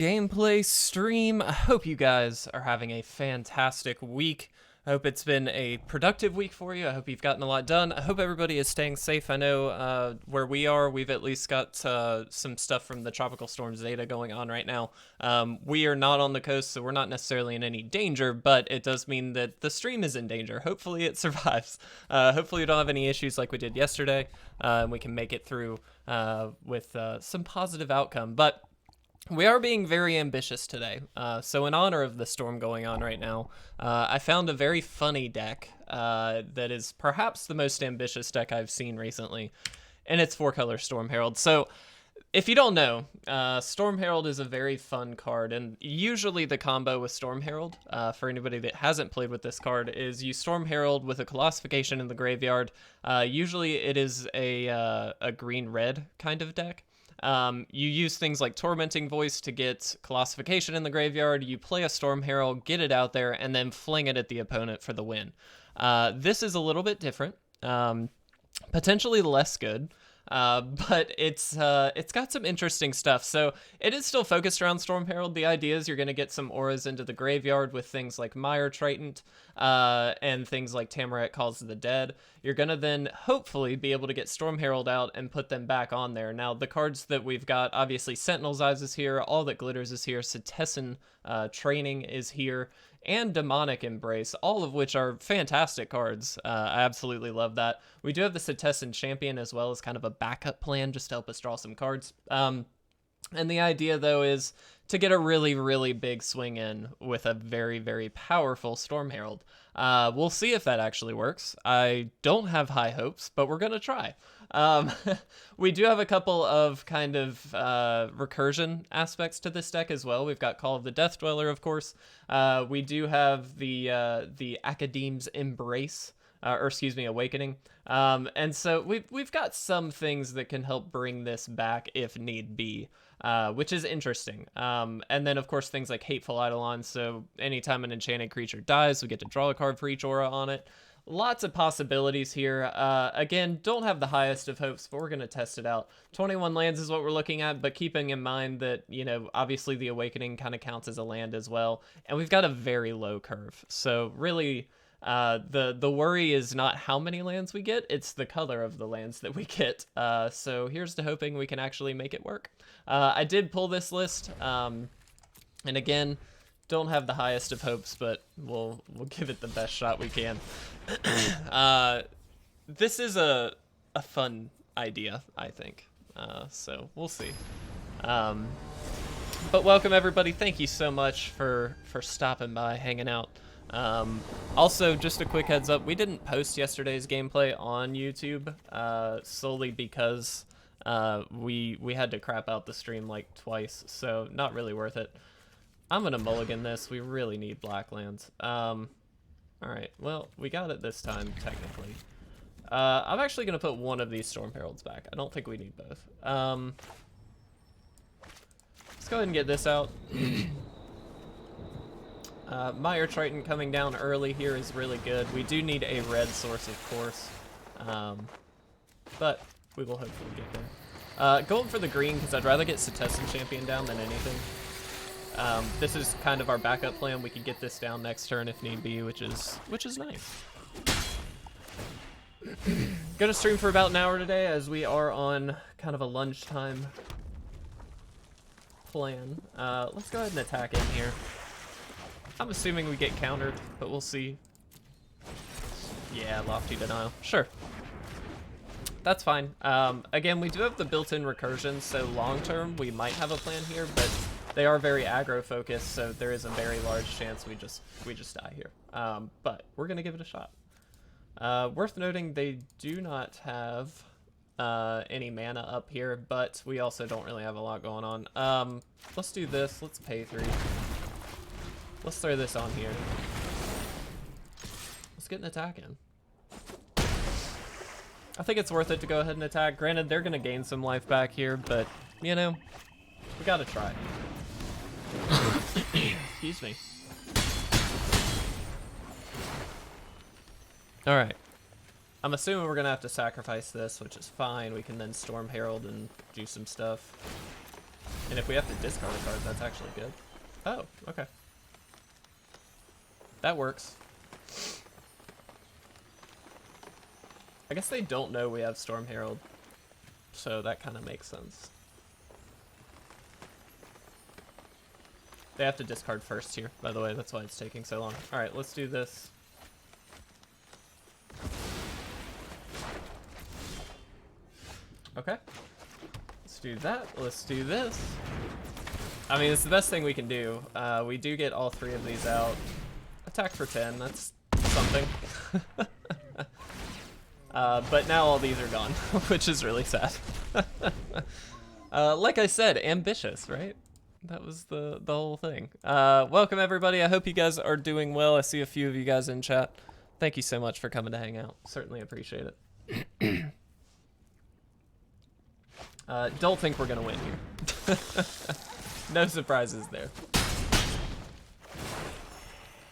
gameplay stream. I hope you guys are having a fantastic week. I hope it's been a productive week for you. I hope you've gotten a lot done. I hope everybody is staying safe. I know where we are, we've at least got some stuff from the Tropical Storm Zeta going on right now. We are not on the coast, so we're not necessarily in any danger, but it does mean that the stream is in danger. Hopefully it survives. Hopefully we don't have any issues like we did yesterday, and we can make it through with some positive outcome. But we are being very ambitious today. So in honor of the storm going on right now, I found a very funny deck that is perhaps the most ambitious deck I've seen recently, and it's 4-color Storm Herald. So if you don't know, Storm Herald is a very fun card, and usually the combo with Storm Herald, for anybody that hasn't played with this card, is you Storm Herald with a Colossification in the graveyard. Usually it is a green-red kind of deck. You use things like Tormenting Voice to get Colossification in the graveyard, you play a Storm Herald, get it out there, and then fling it at the opponent for the win. This is a little bit different, potentially less good, but it's got some interesting stuff. So it is still focused around Storm Herald. The idea is you're going to get some auras into the graveyard with things like Mire Triton, and things like Tymaret Calls of the Dead. You're going to then hopefully be able to get Storm Herald out and put them back on there. Now, the cards that we've got, obviously Sentinel's Eyes is here, All That Glitters is here, Setessan Training is here, and Demonic Embrace, all of which are fantastic cards. I absolutely love that. We do have the Setessan Champion as well as kind of a backup plan just to help us draw some cards. And the idea, though, is to get a really, really big swing in with a very, very powerful Storm Herald. We'll see if that actually works. I don't have high hopes, but we're going to try. We do have a couple of kind of recursion aspects to this deck as well. We've got Call of the Death Dweller, of course. We do have the Agadeem's Embrace. Awakening. And so we've got some things that can help bring this back if need be, which is interesting. And then, of course, things like Hateful Eidolon. So anytime an enchanted creature dies, we get to draw a card for each aura on it. Lots of possibilities here. Again, don't have the highest of hopes, but we're going to test it out. 21 lands is what we're looking at, but keeping in mind that, you know, obviously the Awakening kind of counts as a land as well. And we've got a very low curve. So really, the worry is not how many lands we get, it's the color of the lands that we get. So here's to hoping we can actually make it work. I did pull this list, and again, don't have the highest of hopes, but we'll give it the best shot we can. This is a fun idea, I think. So we'll see. But welcome everybody. Thank you so much for stopping by, hanging out. Also, just a quick heads up, we didn't post yesterday's gameplay on YouTube, solely because we had to crap out the stream like twice, so not really worth it. I'm gonna mulligan this. We really need black lands. Alright, well, we got it this time, technically. I'm actually gonna put one of these Storm Heralds back. I don't think we need both. Let's go ahead and get this out. Mire Triton coming down early here is really good. We do need a red source, of course, but we will hopefully get there. Going for the green because I'd rather get Setessan Champion down than anything. This is kind of our backup plan. We can get this down next turn if need be, which is nice. Gonna stream for about an hour today as we are on kind of a lunchtime plan. Let's go ahead and attack in here. I'm assuming we get countered, but we'll see. Yeah, Lofty Denial. Sure. That's fine. Again, we do have the built-in recursion, so long-term we might have a plan here, but they are very aggro-focused, so there is a very large chance we just die here. But we're gonna give it a shot. Worth noting, they do not have any mana up here, but we also don't really have a lot going on. Let's do this. Let's pay 3. Let's throw this on here. Let's get an attack in. I think it's worth it to go ahead and attack. Granted, they're going to gain some life back here, but, you know, we got to try. Excuse me. Alright. I'm assuming we're going to have to sacrifice this, which is fine. We can then Storm Herald and do some stuff. And if we have to discard a card, that's actually good. Oh, okay. That works. I guess they don't know we have Storm Herald, so that kind of makes sense. They have to discard first here, by the way. That's why it's taking so long. All right, let's do this. Okay. Let's do that. Let's do this. I mean, it's the best thing we can do. We do get all 3 of these out. Attack for 10, that's something. But now all these are gone, which is really sad. Like I said, ambitious, right? That was the whole thing. Welcome everybody. I hope you guys are doing well. I see a few of you guys in chat. Thank you so much for coming to hang out. Certainly appreciate it. Don't think we're gonna win here. No surprises there.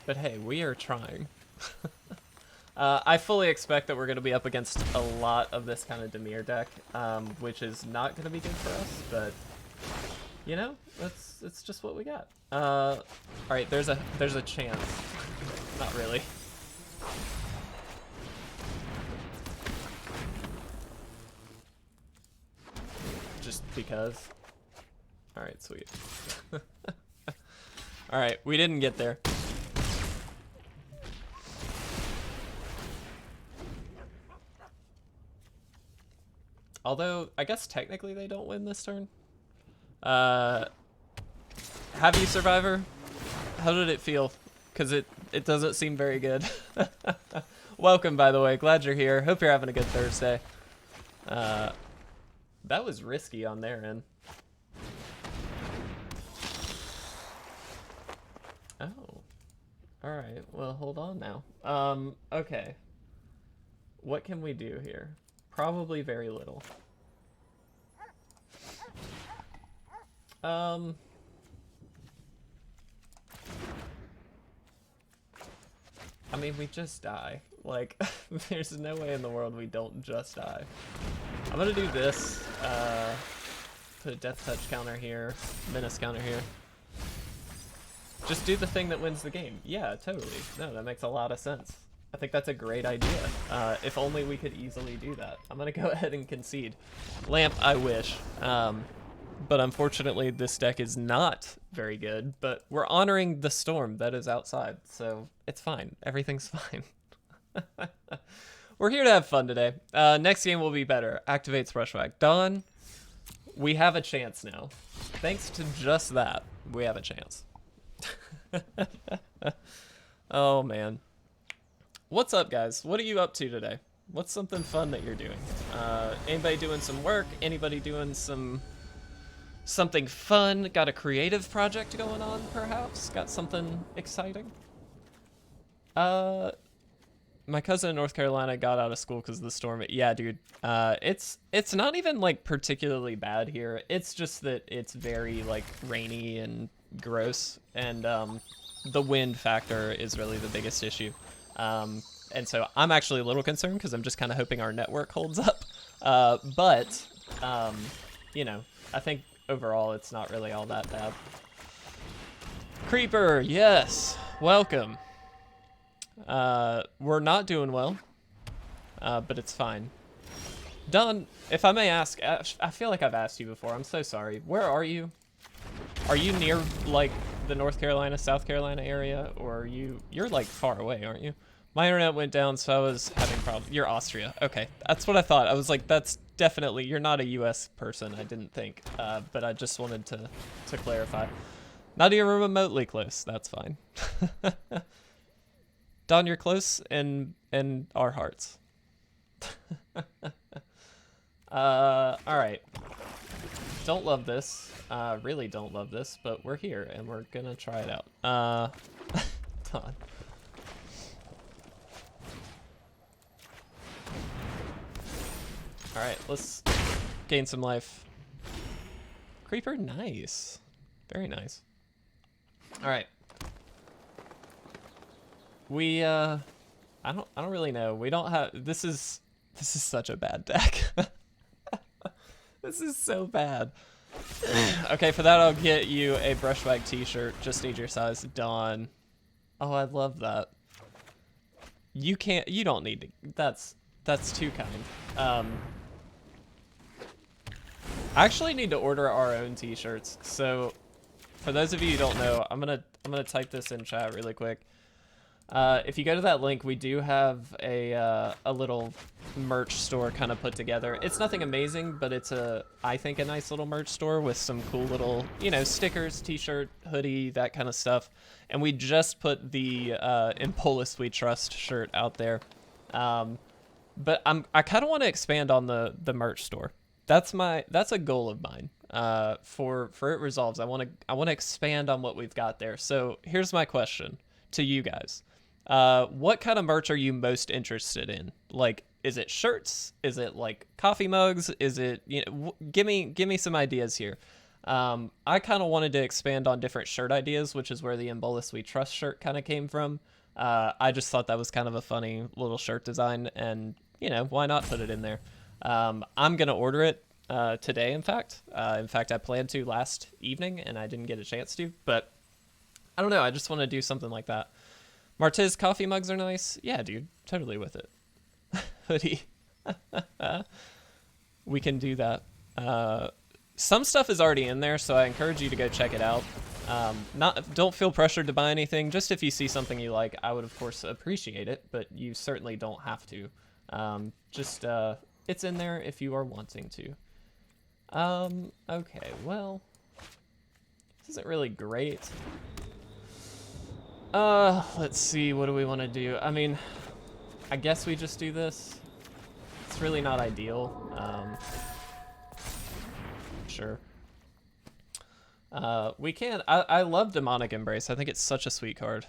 But hey, we are trying. I fully expect that we're gonna be up against a lot of this kind of Dimir deck, which is not gonna be good for us, but you know, it's just what we got. All right, there's a chance. Not really. Just because. All right, sweet. All right, we didn't get there. Although, I guess technically they don't win this turn. Have you, Survivor? How did it feel? Because it doesn't seem very good. Welcome, by the way. Glad you're here. Hope you're having a good Thursday. That was risky on their end. Oh. Alright, well, hold on now. Okay. What can we do here? Probably very little. I mean, we just die. Like, there's no way in the world we don't just die. I'm gonna do this. Put a Death Touch counter here, Menace counter here. Just do the thing that wins the game. Yeah, totally. No, that makes a lot of sense. I think that's a great idea. If only we could easily do that. I'm gonna go ahead and concede. Lamp, I wish. But unfortunately, this deck is not very good. But we're honoring the storm that is outside, so it's fine. Everything's fine. We're here to have fun today. Next game will be better. Activates Brushwhack. Dawn, we have a chance now. Thanks to just that, we have a chance. Oh, man. What's up, guys? What are you up to today? What's something fun that you're doing? Anybody doing some work? Anybody doing something fun? Got a creative project going on, perhaps? Got something exciting? My cousin in North Carolina got out of school because of the storm. Yeah, dude. It's not even, like, particularly bad here. It's just that it's very, like, rainy and gross. And the wind factor is really the biggest issue. And so I'm actually a little concerned because I'm just kind of hoping our network holds up. But, you know, I think overall it's not really all that bad. Creeper, yes. Welcome. We're not doing well, but it's fine. Don, if I may ask, I feel like I've asked you before. I'm so sorry. Where are you? Are you near, like, the North Carolina, South Carolina area, or you're like far away, aren't you? My internet went down, so I was having problems. You're Austria. Okay, that's what I thought. I was like, that's definitely, you're not a US person, I didn't think, but I just wanted to clarify. Not even remotely close, that's fine. Don, you're close in our hearts. All right. Don't love this. Really don't love this, but we're here and we're gonna try it out. Don. All right, let's gain some life. Creeper, nice. Very nice. All right. We I don't really know. We don't have, this is such a bad deck. This is so bad. Okay, for that I'll get you a Brushbag t-shirt. Just need your size. Done. Oh, I love that. You don't need to, that's too kind. I actually need to order our own t-shirts. So for those of you who don't know, I'm gonna type this in chat really quick. If you go to that link, we do have a little merch store kind of put together. It's nothing amazing, but it's I think a nice little merch store with some cool little, you know, stickers, t-shirt, hoodie, that kind of stuff. And we just put the In Polis We Trust shirt out there. But I kind of want to expand on the merch store. That's a goal of mine. For It Resolves, I want to expand on what we've got there. So here's my question to you guys. What kind of merch are you most interested in? Like, is it shirts? Is it like coffee mugs? Is it, you know, give me some ideas here. I kind of wanted to expand on different shirt ideas, which is where the In Polis We Trust shirt kind of came from. I just thought that was kind of a funny little shirt design, and, you know, why not put it in there? I'm going to order it today, in fact. I planned to last evening, and I didn't get a chance to, but I don't know. I just want to do something like that. Martiz coffee mugs are nice. Yeah, dude, totally with it. Hoodie. We can do that. Some stuff is already in there, so I encourage you to go check it out. Don't feel pressured to buy anything. Just if you see something you like, I would of course appreciate it, but you certainly don't have to. It's in there if you are wanting to. Okay, well, this isn't really great. Let's see, what do we want to do? I mean, I guess we just do this. It's really not ideal. Sure. We can. I love Demonic Embrace. I think it's such a sweet card.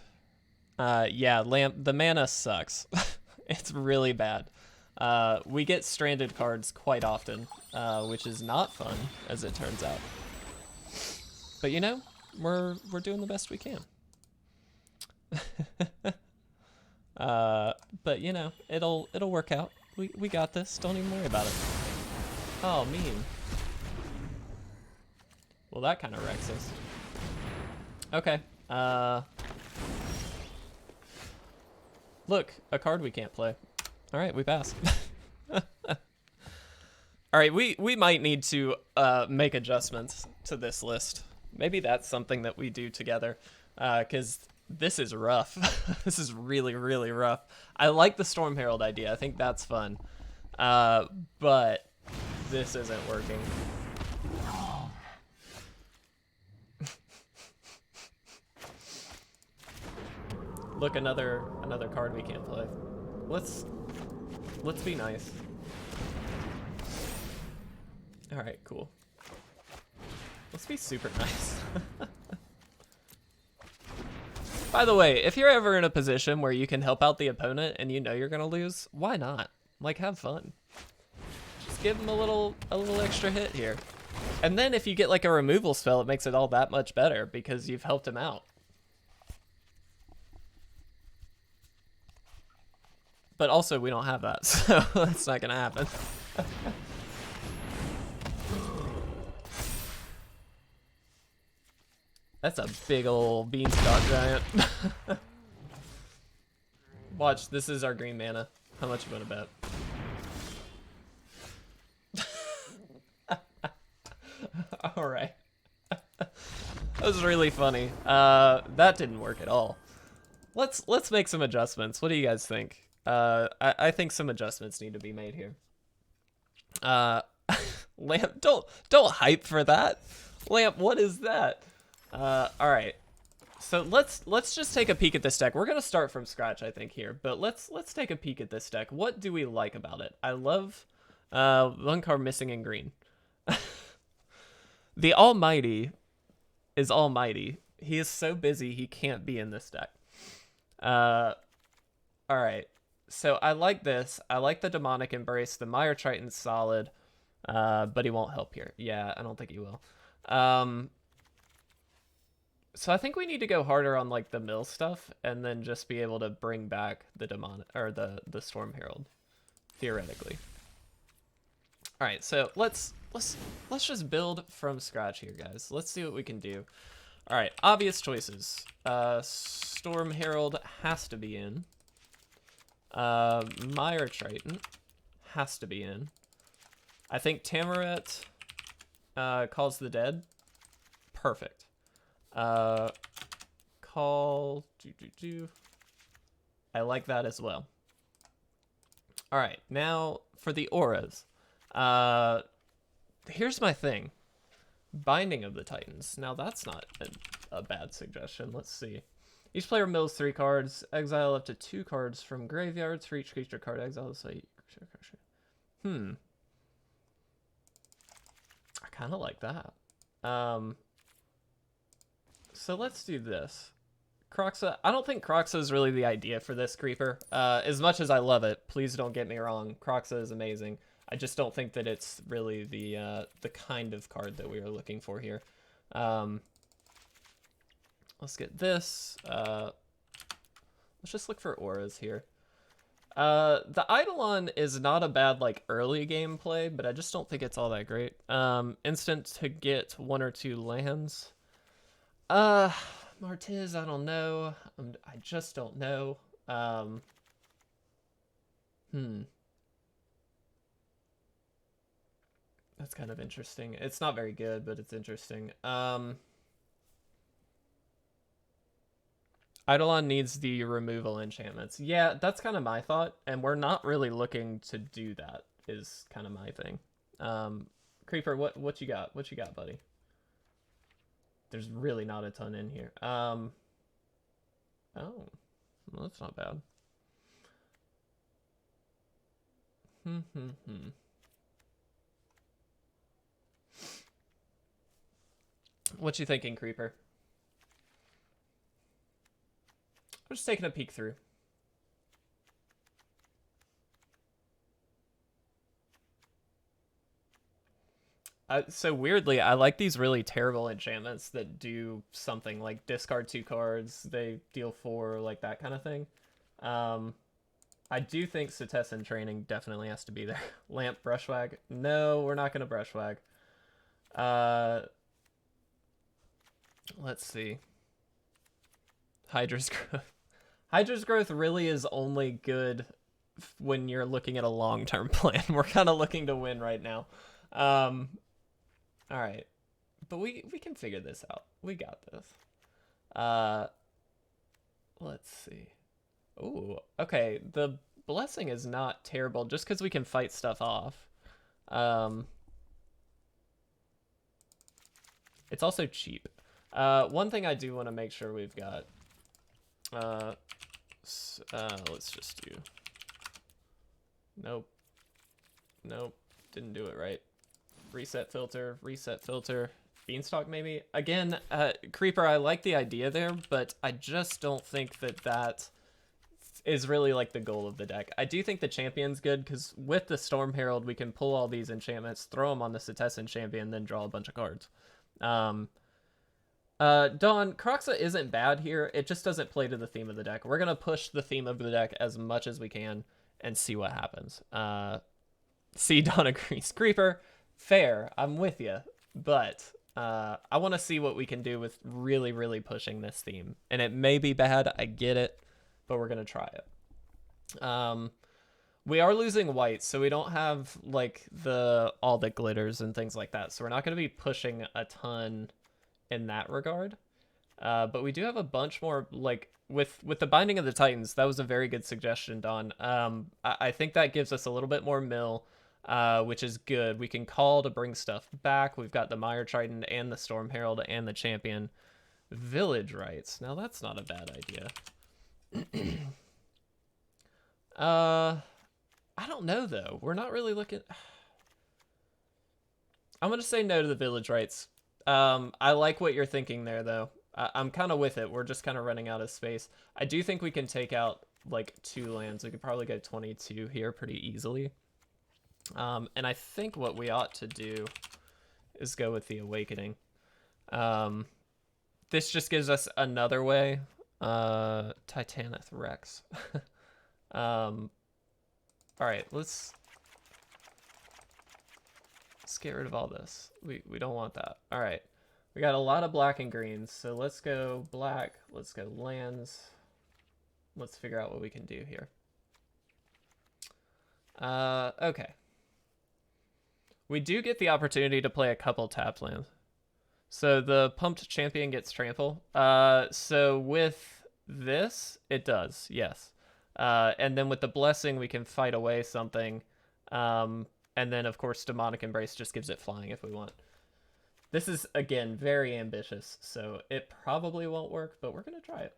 Yeah, the mana sucks. It's really bad. We get stranded cards quite often, which is not fun, as it turns out. But you know, we're doing the best we can. But you know, it'll work out. We got this. Don't even worry about it. Oh, mean. Well, that kind of wrecks us. Okay. Look, a card we can't play. All right, we pass. All right, we might need to make adjustments to this list. Maybe that's something that we do together, because this is rough. This is really, really rough. I like the Storm Herald idea. I think that's fun. But this isn't working. Look, another card we can't play. Let's be nice. All right, cool. Let's be super nice. By the way, if you're ever in a position where you can help out the opponent and you know you're gonna lose, why not? Like, have fun. Just give them a little extra hit here. And then if you get like a removal spell, it makes it all that much better because you've helped him out. But also, we don't have that, so that's not gonna happen. That's a big old beanstalk giant. Watch, this is our green mana. How much you wanna bet? Alright. That was really funny. That didn't work at all. Let's make some adjustments. What do you guys think? I think some adjustments need to be made here. Lamp, don't hype for that. Lamp, what is that? All right. So let's just take a peek at this deck. We're gonna start from scratch, I think, here, but let's take a peek at this deck. What do we like about it? I love one card missing in green. The Almighty is almighty. He is so busy he can't be in this deck. All right. So I like this. I like the Demonic Embrace. The Mire Triton's solid, but he won't help here. Yeah, I don't think he will. So I think we need to go harder on like the mill stuff, and then just be able to bring back the Demonic or the Storm Herald, theoretically. All right, so let's let's just build from scratch here, guys. Let's see what we can do. All right, obvious choices. Storm Herald has to be in. Mire Triton has to be in. I think Tymaret calls the dead. Perfect. Call I like that as well. All right, now for the auras. Here's my thing. Binding of the Titans. Now that's not a bad suggestion. Let's see. Each player mills 3 cards. Exile up to 2 cards from graveyards for each creature card exile. So I kind of like that. So let's do this. Kroxa. I don't think Kroxa is really the idea for this creeper. As much as I love it, please don't get me wrong. Kroxa is amazing. I just don't think that it's really the kind of card that we are looking for here. Let's get this. Let's just look for auras here. The Eidolon is not a bad like early game play, but I just don't think it's all that great. Instant to get 1 or 2 lands. Martiz, I don't know. I just don't know. That's kind of interesting. It's not very good, but it's interesting. Eidolon needs the removal enchantments. Yeah, that's kind of my thought, and we're not really looking to do that, is kind of my thing. Creeper, what you got? What you got, buddy? There's really not a ton in here. Oh, well, that's not bad. What you thinking, Creeper? I'm just taking a peek through. So weirdly, I like these really terrible enchantments that do something like discard 2 cards, they deal 4, like that kind of thing. I do think Setessan Training definitely has to be there. Lamp, Brushwag. No, we're not going to Brushwag. Let's see. Hydra's Growth. Hydra's Growth really is only good when you're looking at a long-term plan. We're kind of looking to win right now. All right, but we can figure this out. We got this. Let's see. Ooh, okay. The Blessing is not terrible just because we can fight stuff off. It's also cheap. One thing I do want to make sure we've got. Let's just do. Nope. Didn't do it right. Reset filter, Beanstalk maybe. Again, Creeper, I like the idea there, but I just don't think that is really like the goal of the deck. I do think the Champion's good because with the Storm Herald, we can pull all these enchantments, throw them on the Setessan Champion, then draw a bunch of cards. Dawn, Kroxa isn't bad here. It just doesn't play to the theme of the deck. We're going to push the theme of the deck as much as we can and see what happens. See, Dawn agrees. Creeper, fair. I'm with you. But I want to see what we can do with really, really pushing this theme. And it may be bad. I get it. But we're going to try it. We are losing white, so we don't have like all the glitters and things like that. So we're not going to be pushing a ton in that regard. But we do have a bunch more, like with the Binding of the Titans. That was a very good suggestion, Don. I think that gives us a little bit more mill, which is good. We can call to bring stuff back. We've got the Mire Triton and the Storm Herald and the Champion. Village Rites. Now that's not a bad idea. I don't know though. We're not really looking. I'm gonna say no to the Village Rites. I like what you're thinking there though. I'm kind of with it. We're just kind of running out of space. I do think we can take out like 2 lands. We could probably go 22 here pretty easily. And I think what we ought to do is go with the Awakening. This just gives us another way. Titanith Rex. All right, let's Let's get rid of all this. We don't want that. All right. We got a lot of black and greens, so let's go black. Let's go lands. Let's figure out what we can do here. Okay. We do get the opportunity to play a couple tapped lands. So the pumped champion gets trample. So with this, it does, yes. And then with the blessing, we can fight away something. And then, of course, Demonic Embrace just gives it flying if we want. This is, again, very ambitious, so it probably won't work, but we're going to try it.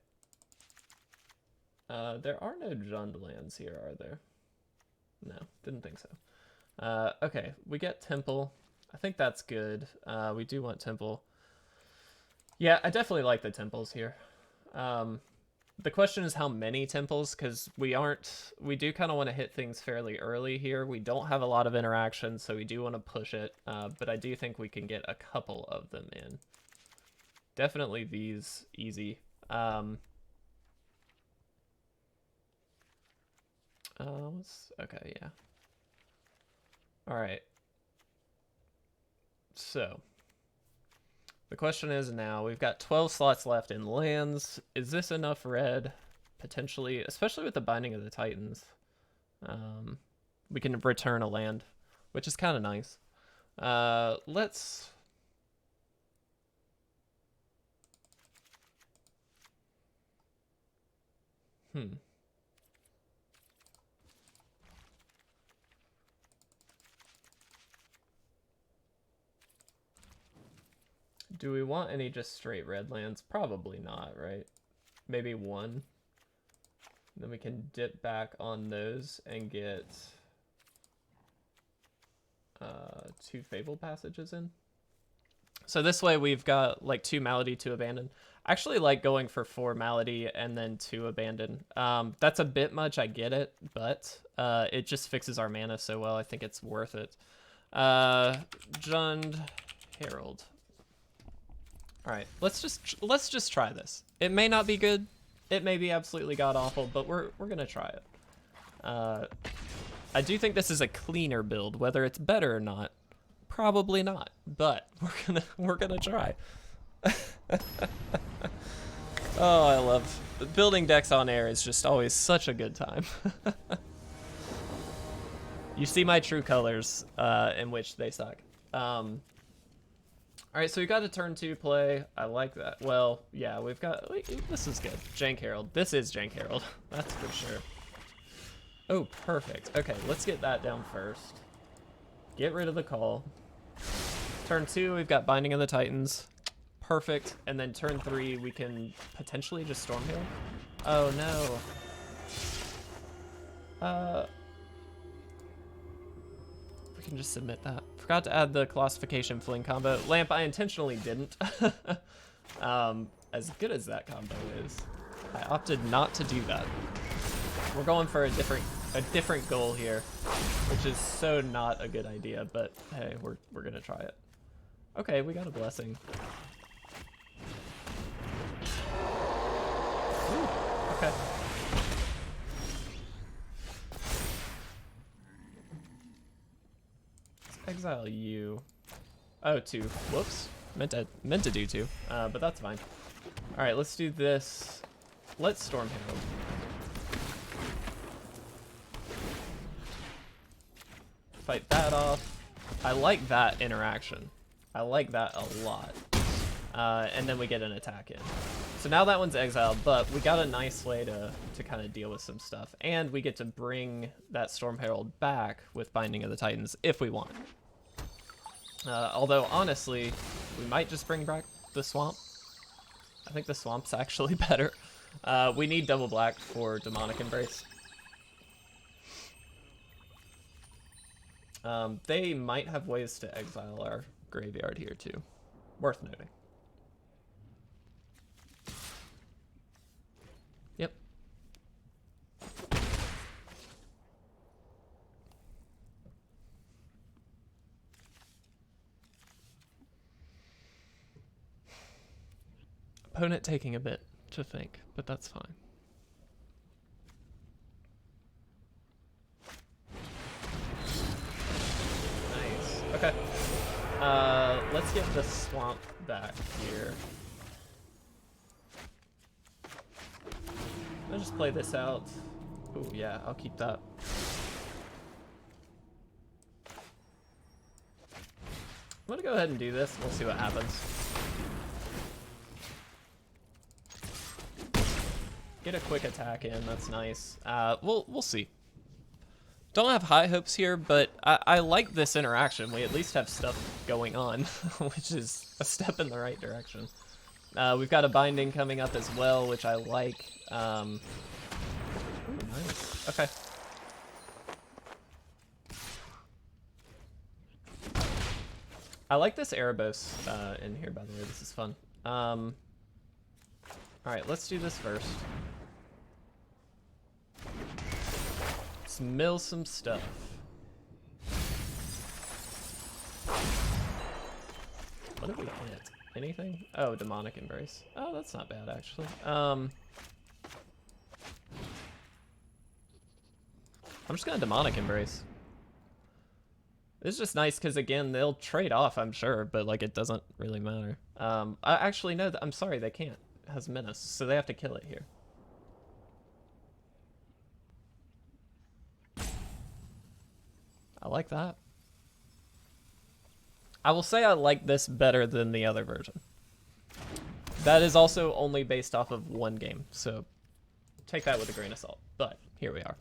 There are no Jund lands here, are there? No, didn't think so. Okay, we get Temple. I think that's good. We do want Temple. Yeah, I definitely like the Temples here. The question is how many Temples, because we do kind of want to hit things fairly early here. We don't have a lot of interaction, so we do want to push it, but I do think we can get a couple of them in. Definitely these easy. Okay, yeah. All right. So the question is now, we've got 12 slots left in lands. Is this enough red? Potentially, especially with the Binding of the Titans. We can return a land, which is kind of nice. Let's... Do we want any just straight red lands? Probably not, right? Maybe one. Then we can dip back on those and get 2 Fabled Passages in. So this way we've got like 2 Malady, 2 Abandon. I actually like going for 4 Malady and then 2 Abandon. That's a bit much, I get it, but it just fixes our mana so well. I think it's worth it. Jund Herald. All right, let's just try this. It may not be good. It may be absolutely god awful, but we're gonna try it. I do think this is a cleaner build. Whether it's better or not, probably not. But we're gonna try. Oh, I love building decks on air. Is just always such a good time. You see my true colors, in which they suck. All right, so we got a turn 2 play. I like that. Well, yeah, this is good. Jank Herald. This is Jank Herald. That's for sure. Oh, perfect. Okay, let's get that down first. Get rid of the call. Turn 2, we've got Binding of the Titans. Perfect. And then turn 3, we can potentially just Storm Herald. Oh, no. We can just submit that. Forgot to add the Classification Fling combo. Lamp, I intentionally didn't. As good as that combo is, I opted not to do that. We're going for a different goal here, which is so not a good idea, but hey, we're gonna try it. Okay, we got a blessing. Ooh, okay. Exile you. Oh, 2. Whoops. Meant to do 2, but that's fine. All right, let's do this. Let's Storm Herald. Fight that off. I like that interaction. I like that a lot. And then we get an attack in. So now that one's exiled, but we got a nice way to kind of deal with some stuff. And we get to bring that Storm Herald back with Binding of the Titans if we want. Although, honestly, we might just bring back the Swamp. I think the Swamp's actually better. We need double black for Demonic Embrace. They might have ways to exile our graveyard here, too. Worth noting. Yep. Opponent taking a bit to think, but that's fine. Nice. Okay. Let's get the swamp back here. I'll just play this out. Ooh, yeah, I'll keep that. I'm gonna go ahead and do this. We'll see what happens. Get a quick attack in. That's nice. We'll see. Don't have high hopes here, but I like this interaction. We at least have stuff going on, which is a step in the right direction. We've got a binding coming up as well, which I like. Ooh, nice. Okay. I like this Erebos in here, by the way. This is fun. All right, let's do this first. Let's mill some stuff. What did we hit? Anything? Oh, Demonic Embrace. Oh, that's not bad, actually. I'm just gonna Demonic Embrace. It's just nice because, again, they'll trade off, I'm sure, but, like, it doesn't really matter. I actually know that. I'm sorry, they can't. It has Menace, so they have to kill it here. I like that. I will say I like this better than the other version. That is also only based off of one game, so take that with a grain of salt. But here we are.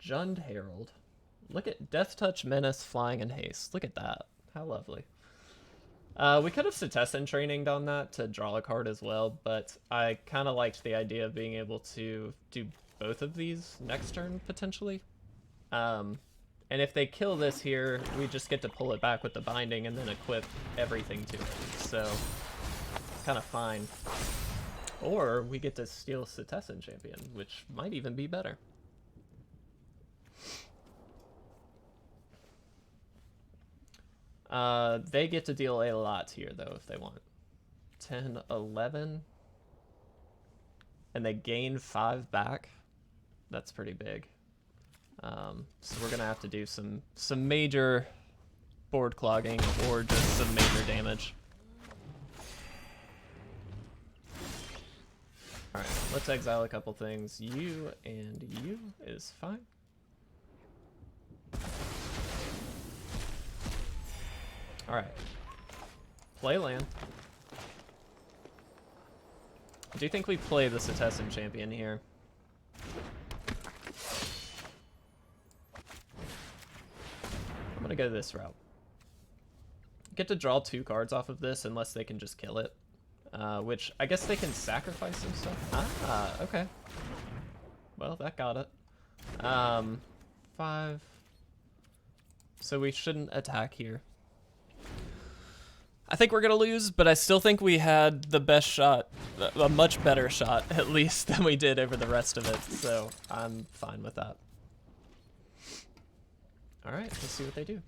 Jund Herald. Look at Death Touch, Menace, Flying, and Haste. Look at that. How lovely. We could have Setessan Traininged on that to draw a card as well, but I kind of liked the idea of being able to do both of these next turn, potentially. And if they kill this here, we just get to pull it back with the binding and then equip everything to it. So, kind of fine. Or we get to steal Setessan Champion, which might even be better. They get to deal a lot here, though, if they want. 10, 11. And they gain 5 back. That's pretty big. So we're going to have to do some major board clogging or just some major damage. Alright, let's exile a couple things. You and you is fine. Alright. Play land. Do you think we play the Setessan Champion here? I'm gonna go this route. Get to draw 2 cards off of this unless they can just kill it. Which, I guess they can sacrifice some stuff. Ah, okay. Well, that got it. 5. So we shouldn't attack here. I think we're going to lose, but I still think we had the best shot, a much better shot, at least, than we did over the rest of it, so I'm fine with that. Alright, let's see what they do.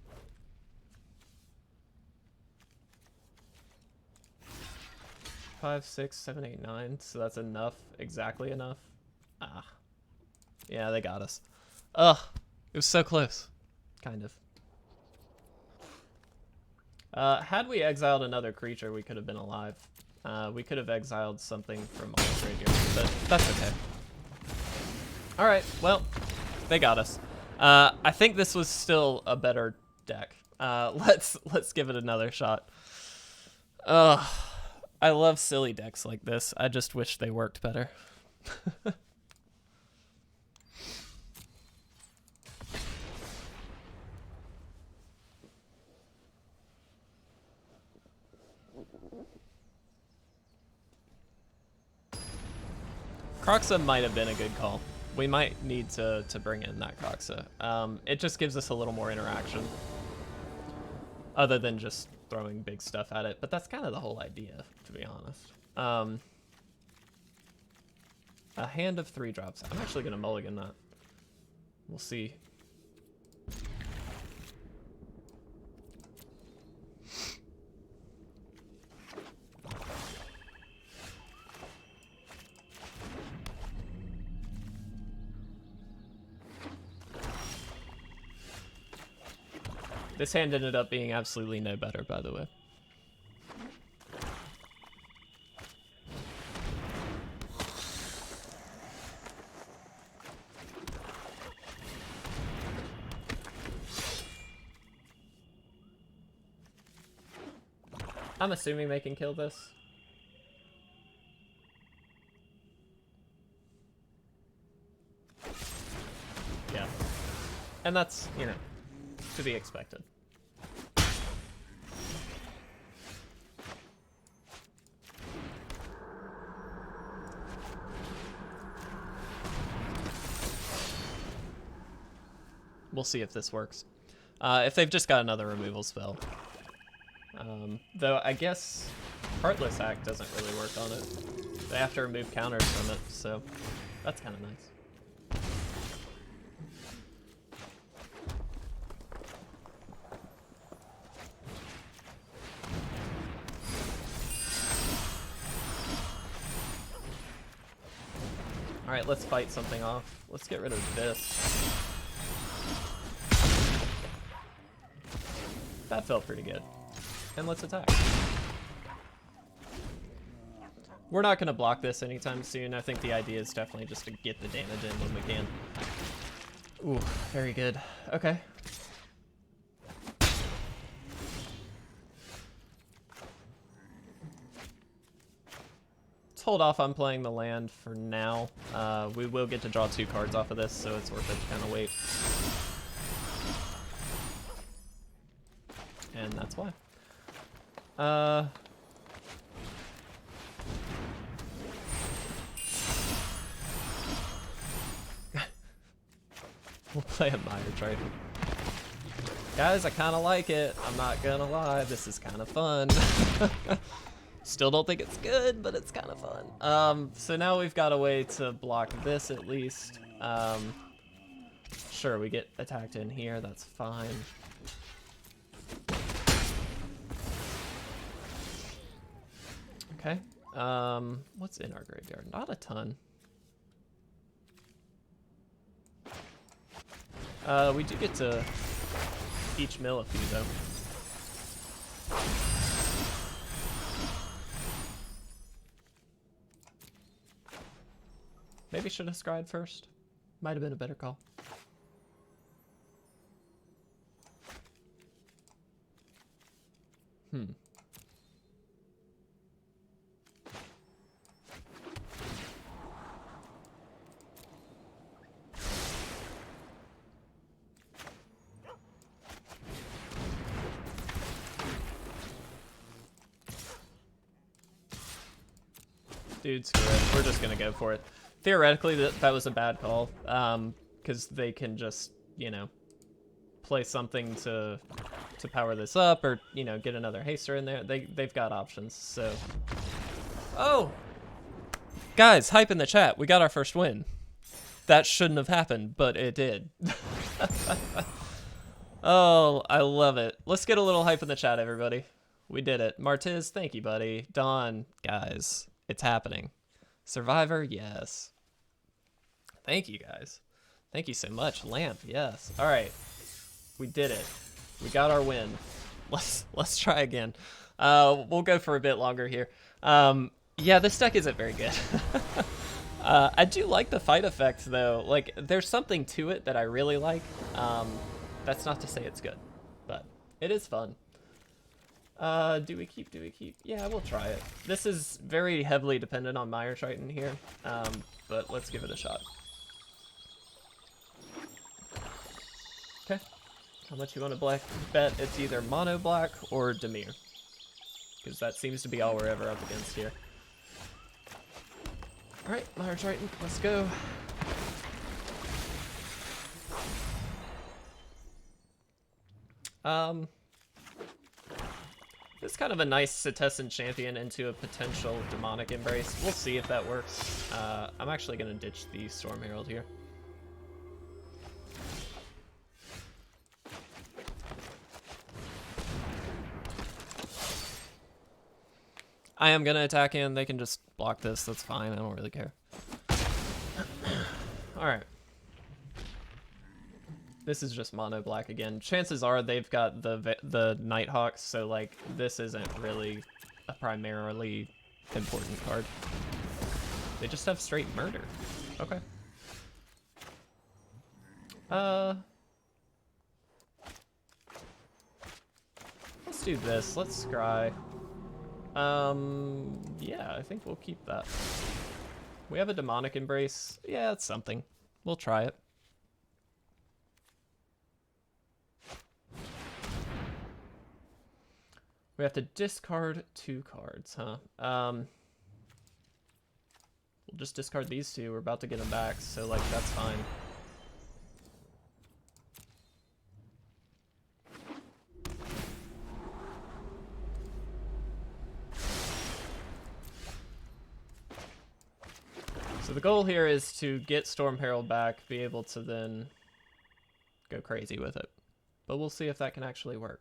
Five, 6, 7, 8, 9, so that's enough, exactly enough. Ah. Yeah, they got us. Ugh, it was so close. Kind of. Had we exiled another creature, we could have been alive. We could have exiled something from our graveyard, but that's okay. Alright, well, they got us. I think this was still a better deck. Let's give it another shot. Ugh, I love silly decks like this. I just wish they worked better. Kroxa might have been a good call. We might need to bring in that Kroxa. It just gives us a little more interaction. Other than just throwing big stuff at it. But that's kind of the whole idea, to be honest. A hand of 3 drops. I'm actually going to mulligan that. We'll see. This hand ended up being absolutely no better, by the way. I'm assuming they can kill this. Yeah. And that's, you know, to be expected. We'll see if this works. If they've just got another removal spell. Though I guess Heartless Act doesn't really work on it. They have to remove counters from it, so that's kind of nice. Alright, let's fight something off. Let's get rid of this. That felt pretty good. And let's attack. We're not going to block this anytime soon. I think the idea is definitely just to get the damage in when we can. Ooh, very good. Okay. Let's hold off on playing the land for now. We will get to draw 2 cards off of this, so it's worth it to kind of wait. And that's why. We'll play a Mire Triton. Guys, I kind of like it. I'm not gonna lie, this is kind of fun. Still don't think it's good, but it's kind of fun. So now we've got a way to block this at least. Sure, we get attacked in here, that's fine. Okay. What's in our graveyard? Not a ton. We do get to each mill a few though. Maybe should have scryed first. Might have been a better call. Dude, screw it. We're just gonna go for it. Theoretically, that was a bad call, because they can just, you know, play something to power this up, or, you know, get another haster in there. They've got options, so. Oh! Guys, hype in the chat. We got our first win. That shouldn't have happened, but it did. Oh, I love it. Let's get a little hype in the chat, everybody. We did it. Martiz, thank you, buddy. Dawn, guys. It's happening. Survivor, yes. Thank you, guys. Thank you so much. Lamp, yes. All right, we did it. We got our win. Let's try again. We'll go for a bit longer here. Yeah, this deck isn't very good. I do like the fight effect though. Like, there's something to it that I really like. That's not to say it's good, but it is fun. Do we keep? Yeah, we'll try it. This is very heavily dependent on Mire Triton here, but let's give it a shot. Okay. How much you want to bet? It's either mono black or Dimir, because that seems to be all we're ever up against here. All right, Mire Triton, let's go. It's kind of a nice Setessan Champion into a potential Demonic Embrace. We'll see if that works. I'm actually going to ditch the Storm Herald here. I am going to attack in. They can just block this. That's fine. I don't really care. All right. This is just mono black again. Chances are they've got the Nighthawks, so like this isn't really a primarily important card. They just have straight murder. Okay. Let's do this. Let's scry. Yeah, I think we'll keep that. We have a demonic embrace. Yeah, it's something. We'll try it. We have to discard 2 cards, huh? We'll just discard these 2. We're about to get them back, so like that's fine. So the goal here is to get Storm Herald back, be able to then go crazy with it. But we'll see if that can actually work.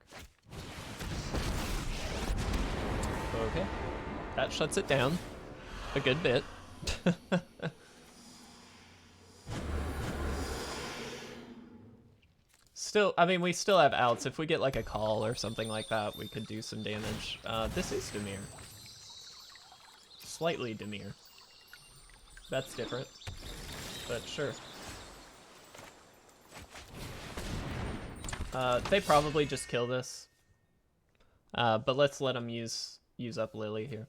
Okay, that shuts it down a good bit. Still, I mean, we still have outs. If we get like a call or something like that, we could do some damage. This is Dimir. Slightly Dimir. That's different, but sure. They probably just kill this. But let's let them use up Lily here.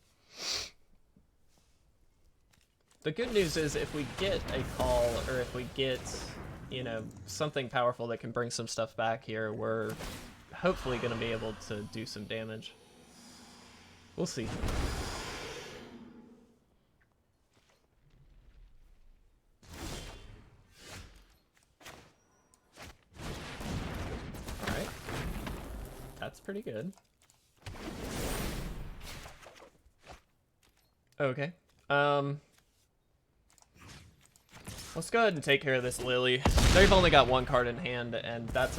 The good news is if we get a call or if we get, you know, something powerful that can bring some stuff back here, we're hopefully going to be able to do some damage. We'll see. Alright. That's pretty good. Okay. Let's go ahead and take care of this Lily. They've only got 1 card in hand, and that's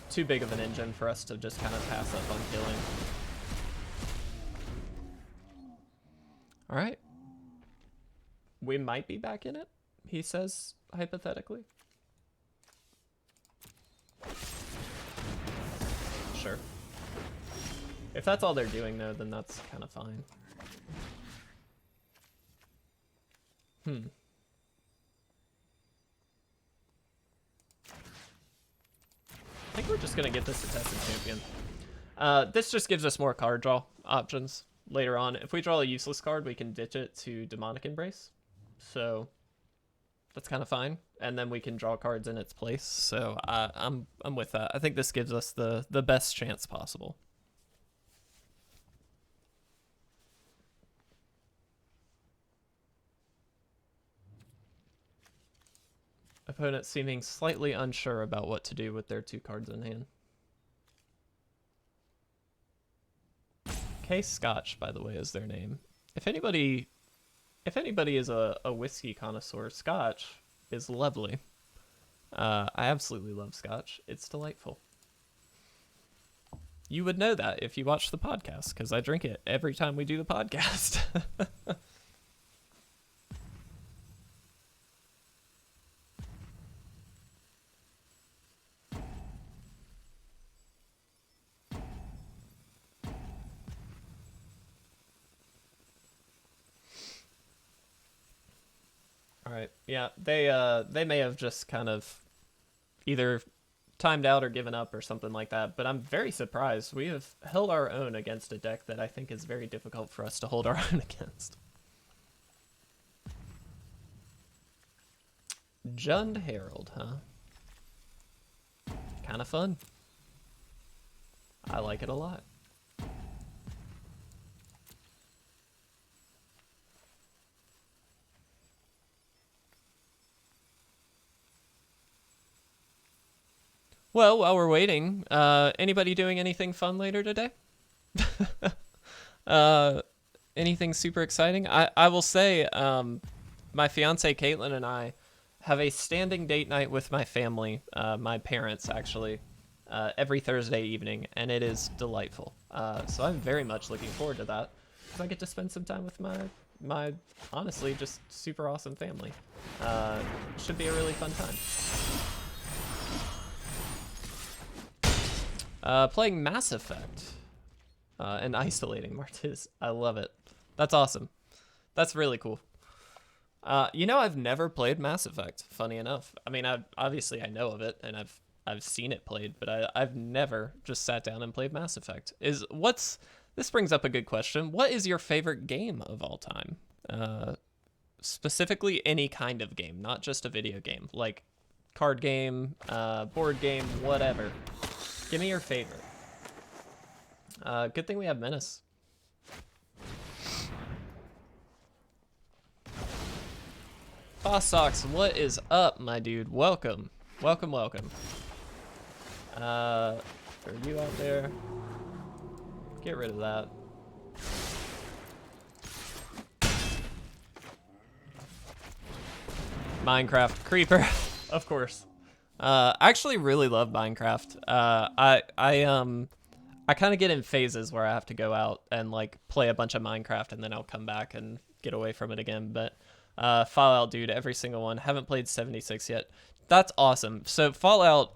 too big of an engine for us to just kind of pass up on killing. Alright. We might be back in it, he says, hypothetically. Sure. If that's all they're doing, though, then that's kind of fine. I think we're just going to get this Setessan Champion. This just gives us more card draw options later on. If we draw a useless card, we can ditch it to Demonic Embrace. So that's kind of fine. And then we can draw cards in its place. So I'm with that. I think this gives us the best chance possible. Opponent seeming slightly unsure about what to do with their 2 cards in hand. K Scotch, by the way, is their name. If anybody is a whiskey connoisseur, Scotch is lovely. I absolutely love Scotch. It's delightful. You would know that if you watch the podcast, because I drink it every time we do the podcast. Alright, yeah, they may have just kind of either timed out or given up or something like that, but I'm very surprised. We have held our own against a deck that I think is very difficult for us to hold our own against. Jund Herald, huh? Kind of fun. I like it a lot. Well, while we're waiting, anybody doing anything fun later today? Anything super exciting? I will say, my fiance Caitlin and I have a standing date night with my family, my parents actually, every Thursday evening, and it is delightful. So I'm very much looking forward to that, because I get to spend some time with my honestly just super awesome family. Should be a really fun time. Playing Mass Effect and isolating Martiz. I love it. That's awesome. That's really cool. You know, I've never played Mass Effect, funny enough. I mean, obviously I know of it, and I've seen it played, but I've never just sat down and played Mass Effect. This brings up a good question. What is your favorite game of all time? Specifically any kind of game, not just a video game, like card game, board game, whatever. Give me your favorite. Good thing we have Menace. Boss Socks, what is up, my dude? Welcome. Welcome, welcome. Are you out there? Get rid of that. Minecraft Creeper, of course. I actually really love Minecraft. I kind of get in phases where I have to go out and like play a bunch of Minecraft and then I'll come back and get away from it again. But Fallout, dude, every single one. Haven't played 76 yet. That's awesome. So Fallout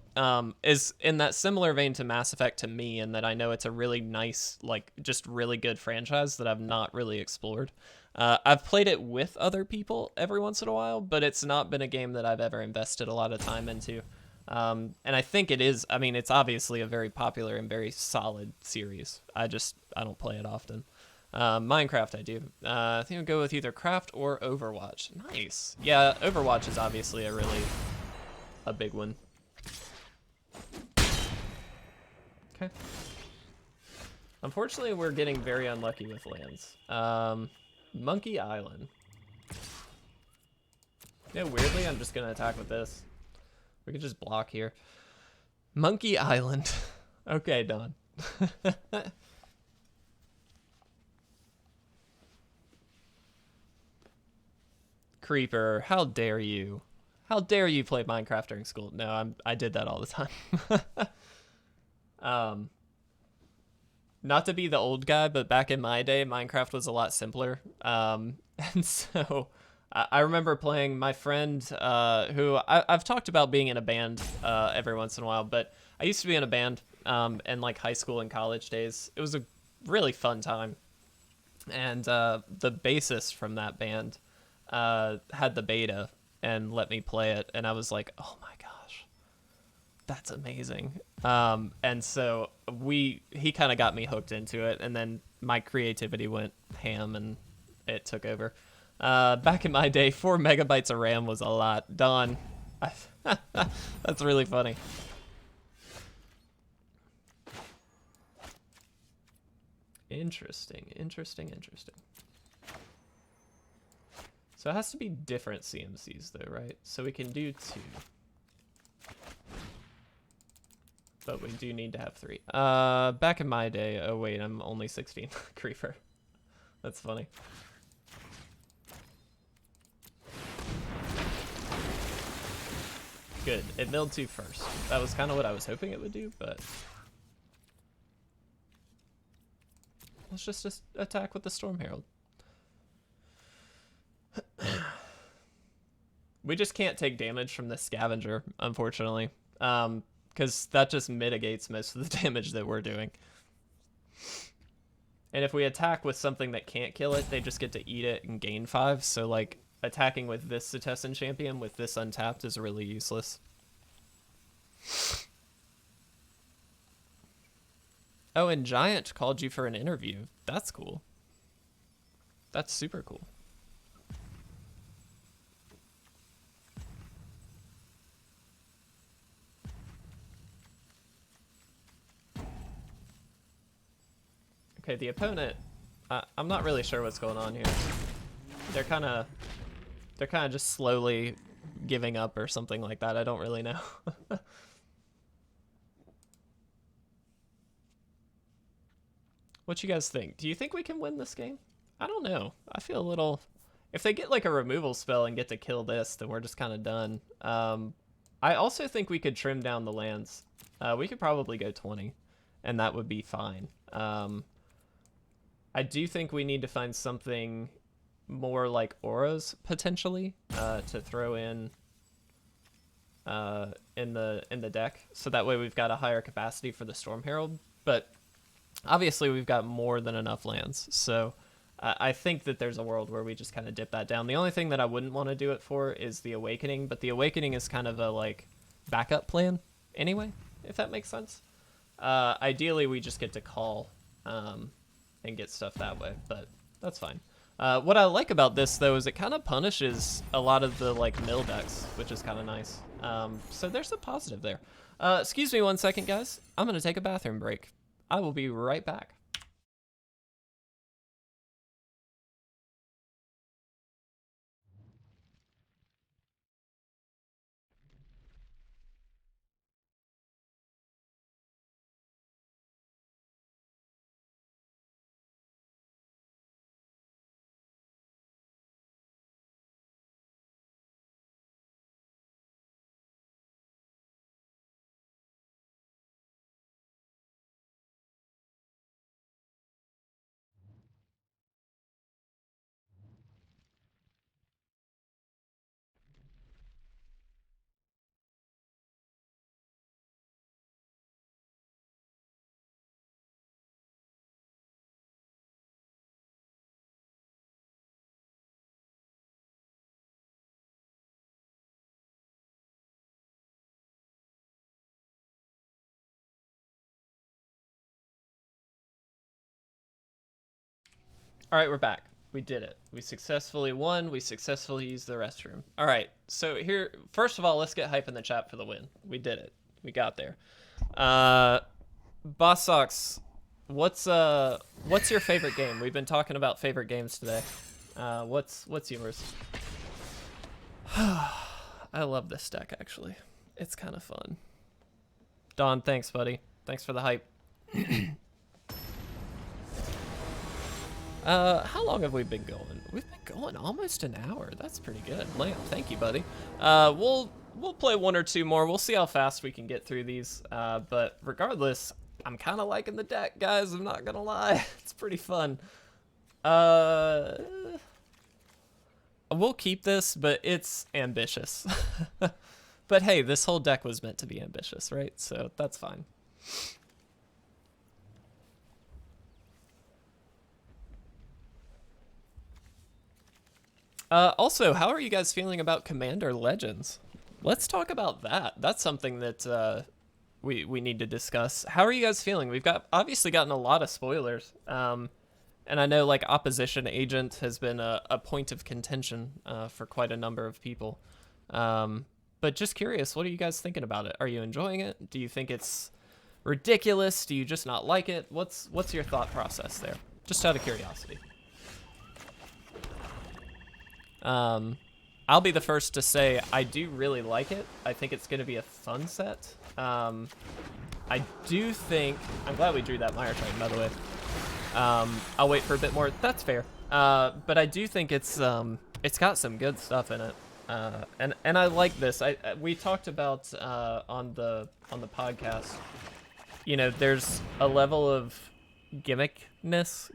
is in that similar vein to Mass Effect to me, in that I know it's a really nice, like, just really good franchise that I've not really explored. I've played it with other people every once in a while, but it's not been a game that I've ever invested a lot of time into. And I think it is, I mean, it's obviously a very popular and very solid series. I don't play it often. Minecraft I do. I think I'll go with either Craft or Overwatch. Nice. Yeah, Overwatch is obviously a big one. Okay. Unfortunately, we're getting very unlucky with lands. Monkey Island. Yeah, weirdly, I'm just gonna attack with this. We could just block here. Monkey Island. Okay, done. Creeper, how dare you? How dare you play Minecraft during school? No, I did that all the time. Not to be the old guy, but back in my day, Minecraft was a lot simpler. And so I remember playing my friend, who I've talked about being in a band every once in a while, but I used to be in a band in like high school and college days. It was a really fun time. And the bassist from that band had the beta and let me play it, and I was like, oh my gosh, that's amazing. And so he kind of got me hooked into it, and then my creativity went ham and it took over. Back in my day, 4 megabytes of RAM was a lot. Done. That's really funny. Interesting. So it has to be different CMCs though, right? So we can do 2. But we do need to have 3. Back in my day, oh wait, I'm only 16. Creeper. That's funny. Good, it milled 2 first. That was kind of what I was hoping it would do, but... let's just attack with the Storm Herald. We just can't take damage from the scavenger, unfortunately, because that just mitigates most of the damage that we're doing. And if we attack with something that can't kill it, they just get to eat it and gain 5. So like attacking with this Setessan Champion with this untapped is really useless. Oh, and Giant called you for an interview. That's cool. That's super cool. Okay, the opponent, I'm not really sure what's going on here. They're kind of just slowly giving up or something like that. I don't really know. What you guys think? Do you think we can win this game? I don't know. I feel a little... if they get like a removal spell and get to kill this, then we're just kind of done. I also think we could trim down the lands. We could probably go 20, and that would be fine. I do think we need to find something more like auras, potentially, to throw in in the deck, so that way we've got a higher capacity for the Storm Herald. But obviously we've got more than enough lands, so I think that there's a world where we just kind of dip that down. The only thing that I wouldn't want to do it for is the Awakening, but the Awakening is kind of a like backup plan anyway, if that makes sense. Ideally we just get to call and get stuff that way, but that's fine. What I like about this though is it kind of punishes a lot of the like mill decks, which is kind of nice. So there's a positive there. Excuse me 1 second, guys. I'm gonna take a bathroom break. I will be right back. All right, we're back. We did it. We successfully won. We successfully used the restroom. All right, so here, first of all, let's get hype in the chat for the win. We did it. We got there. Boss Sox, what's your favorite game? We've been talking about favorite games today. What's yours? I love this deck, actually. It's kind of fun. Don, thanks, buddy. Thanks for the hype. How long have we been going? We've been going almost an hour. That's pretty good. Lamp, thank you, buddy. We'll play 1 or 2 more. We'll see how fast we can get through these. But regardless, I'm kind of liking the deck, guys. I'm not gonna lie. It's pretty fun. We'll keep this, but it's ambitious. But hey, this whole deck was meant to be ambitious, right? So that's fine. Also, how are you guys feeling about Commander Legends? Let's talk about that. That's something that we need to discuss. How are you guys feeling? We've obviously gotten a lot of spoilers. And I know like Opposition Agent has been a point of contention for quite a number of people. But just curious, what are you guys thinking about it? Are you enjoying it? Do you think it's ridiculous? Do you just not like it? What's your thought process there? Just out of curiosity. I'll be the first to say I do really like it. I think it's going to be a fun set. I do think... I'm glad we drew that Mire Triton, by the way. I'll wait for a bit more. That's fair. But I do think it's got some good stuff in it. And I like this. We talked about on the podcast, you know, there's a level of gimmickiness.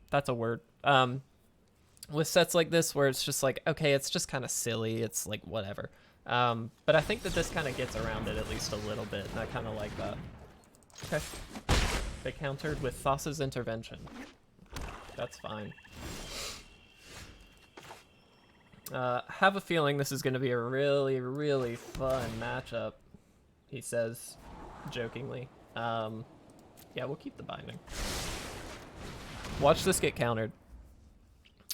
That's a word. With sets like this where it's just like, okay, it's just kind of silly. It's like whatever. But I think that this kind of gets around it at least a little bit, and I kind of like that. Okay. They countered with Thassa's Intervention. That's fine. Have a feeling this is going to be a really, really fun matchup, he says, jokingly. Yeah, we'll keep the binding. Watch this get countered.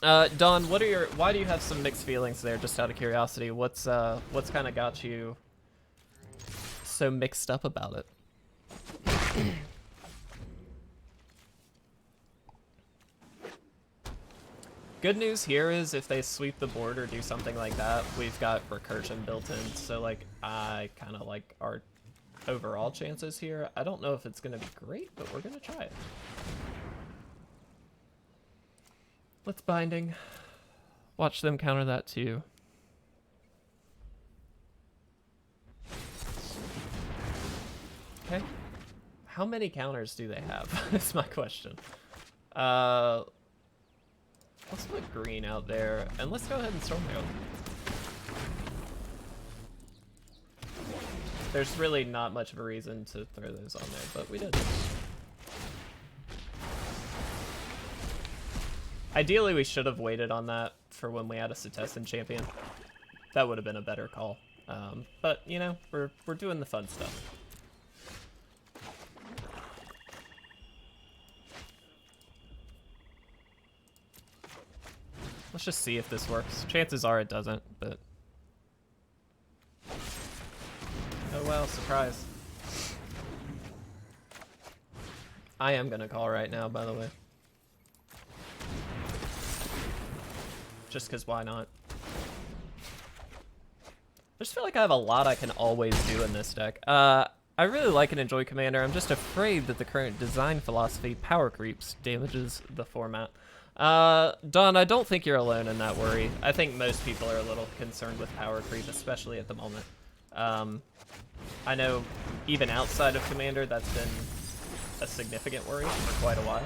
Don, why do you have some mixed feelings there, just out of curiosity? What's kind of got you so mixed up about it? Good news here is if they sweep the board or do something like that, we've got recursion built in, so like I kind of like our overall chances here. I don't know if it's gonna be great, but we're gonna try it. Let's binding. Watch them counter that too. Okay. How many counters do they have? That's my question. Let's put green out there, and let's go ahead and Storm Herald. There's really not much of a reason to throw those on there, but we did. Ideally, we should have waited on that for when we had a Setessan Champion. That would have been a better call. But, you know, we're doing the fun stuff. Let's just see if this works. Chances are it doesn't, but... Oh well, surprise. I am gonna call right now, by the way. Just because why not? I just feel like I have a lot I can always do in this deck. I really like and enjoy Commander. I'm just afraid that the current design philosophy, power creeps, damages the format. Don, I don't think you're alone in that worry. I think most people are a little concerned with power creep, especially at the moment. I know even outside of Commander, that's been a significant worry for quite a while.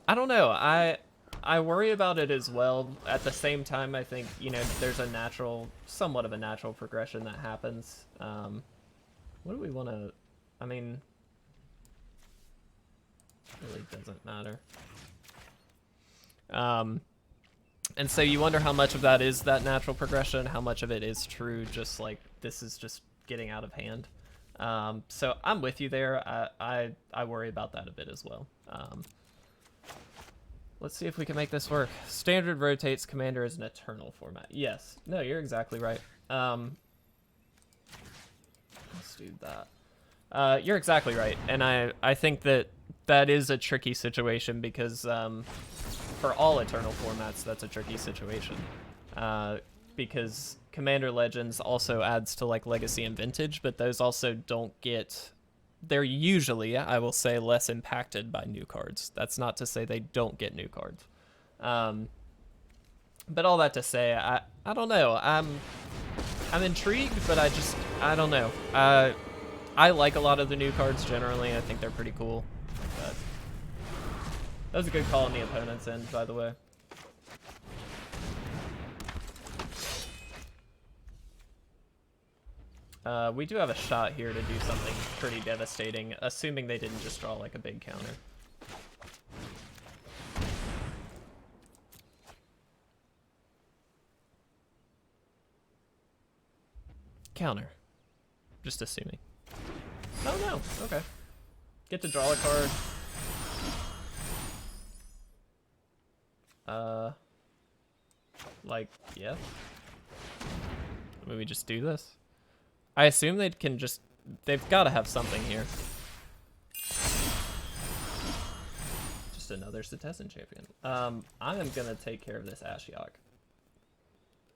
I don't know. I worry about it as well. At the same time, I think, you know, there's a natural, somewhat of a natural progression that happens. What do we want to, I mean, it really doesn't matter. And so you wonder how much of that is that natural progression, how much of it is true, just like this is just getting out of hand. So I'm with you there. I worry about that a bit as well. Let's see if we can make this work. Standard rotates. Commander is an eternal format. Yes. No, you're exactly right. Let's do that. You're exactly right. And I think that is a tricky situation because for all eternal formats, that's a tricky situation. Because Commander Legends also adds to like Legacy and Vintage, but those also don't get... They're usually, I will say, less impacted by new cards. That's not to say they don't get new cards. But all that to say, I don't know. I'm intrigued, but I don't know. I like a lot of the new cards generally. I think they're pretty cool. But that was a good call on the opponent's end, by the way. We do have a shot here to do something pretty devastating, assuming they didn't just draw like a big counter. Counter. Just assuming. Oh no, okay. Get to draw a card. Like, yeah. Maybe we just do this. I assume they can just... They've got to have something here. Just another Setessan Champion. I am going to take care of this Ashiok.